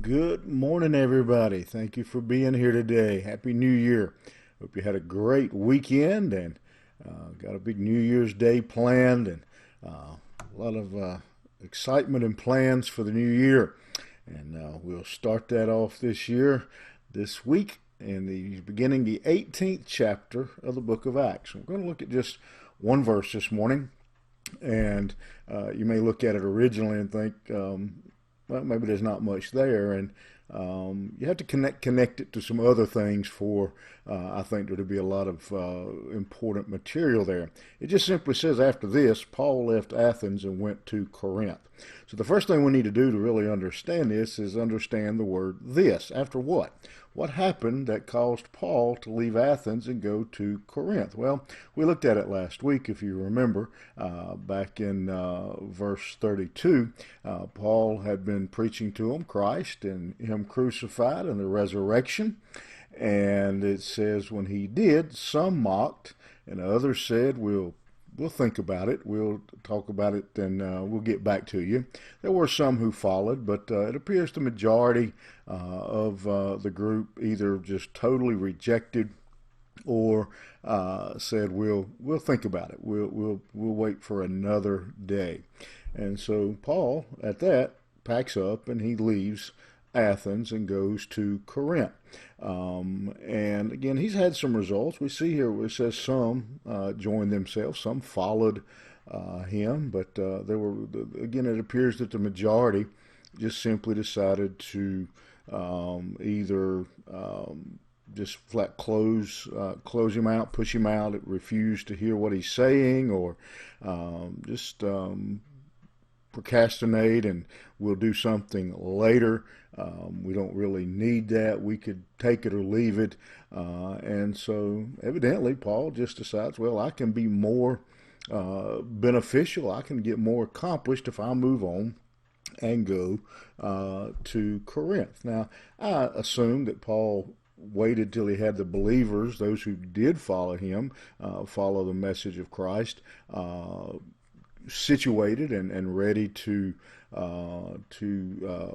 Good morning, everybody. Thank you for being here today. Happy New Year. Hope you had a great weekend and got a big New Year's Day planned and a lot of excitement and plans for the new year. And we'll start that off this week, in the beginning the 18th chapter of the book of Acts. We're going to look at just one verse this morning, and you may look at it originally and think, well, maybe there's not much there, and you have to connect it to some other things for I think there to be a lot of important material there. It just simply says, after this, Paul left Athens and went to Corinth. So the first thing we need to do to really understand this is understand the word "this." After what? What happened that caused Paul to leave Athens and go to Corinth? Well, we looked at it last week, if you remember, back in verse 32. Paul had been preaching to them Christ and Him crucified and the resurrection. And it says when he did, some mocked, and others said, We'll think about it. We'll talk about it, and we'll get back to you. There were some who followed, but it appears the majority of the group either just totally rejected or said, "We'll think about it. We'll wait for another day." And so Paul, at that, packs up and he leaves Athens and goes to Corinth. And again, he's had some results. We see here where it says some joined themselves, some followed him, but again, it appears that the majority just simply decided to either just flat close him out, push him out, refuse to hear what he's saying, or just procrastinate and we'll do something later. We don't really need that. We could take it or leave it. And so evidently Paul just decides, well, I can be more beneficial. I can get more accomplished if I move on and go to Corinth. Now, I assume that Paul waited till he had the believers, those who did follow him, follow the message of Christ, situated and ready to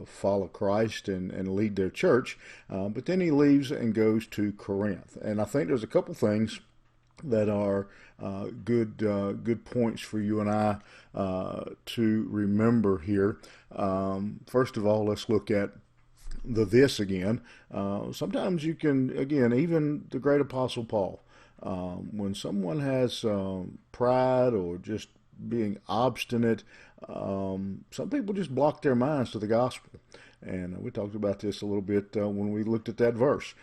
follow Christ and lead their church. But then he leaves and goes to Corinth. And I think there's a couple things that are good points for you and I to remember here. First of all, let's look at the this again. Sometimes you can, again, even the great Apostle Paul, when someone has pride or just being obstinate, some people just block their minds to the gospel. And we talked about this a little bit when we looked at that verse.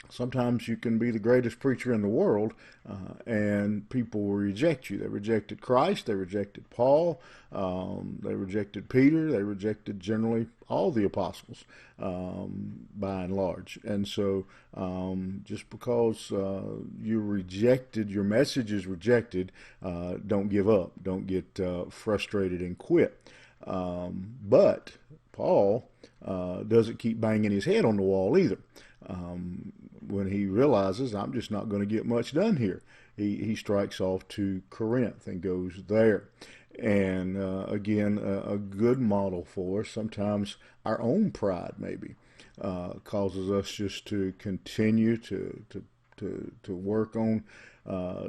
Sometimes you can be the greatest preacher in the world, and people will reject you. They rejected Christ, they rejected Paul, they rejected Peter, they rejected generally all the apostles, by and large. And so just because your message is rejected, don't give up, don't get frustrated and quit. But Paul doesn't keep banging his head on the wall either. When he realizes, I'm just not going to get much done here, he strikes off to Corinth and goes there. And again, a good model for us. Sometimes our own pride maybe causes us just to continue to work on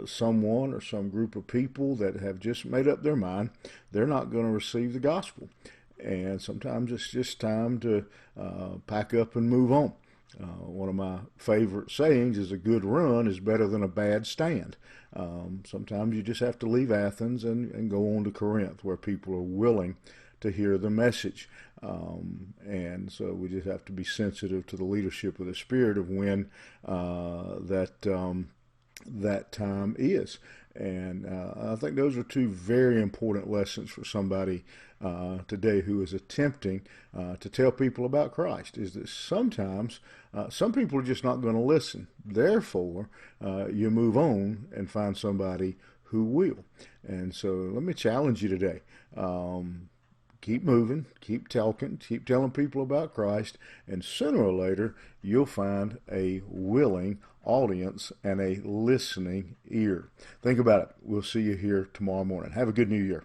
someone or some group of people that have just made up their mind they're not going to receive the gospel. And sometimes it's just time to pack up and move on. One of my favorite sayings is a good run is better than a bad stand. Sometimes you just have to leave Athens and go on to Corinth, where people are willing to hear the message. And so we just have to be sensitive to the leadership of the Spirit of when that time is. And I think those are two very important lessons for somebody today who is attempting to tell people about Christ, is that sometimes some people are just not going to listen. Therefore, you move on and find somebody who will. And so let me challenge you today. Keep moving, keep talking, keep telling people about Christ, and sooner or later you'll find a willing audience and a listening ear. Think about it. We'll see you here tomorrow morning. Have a good New Year.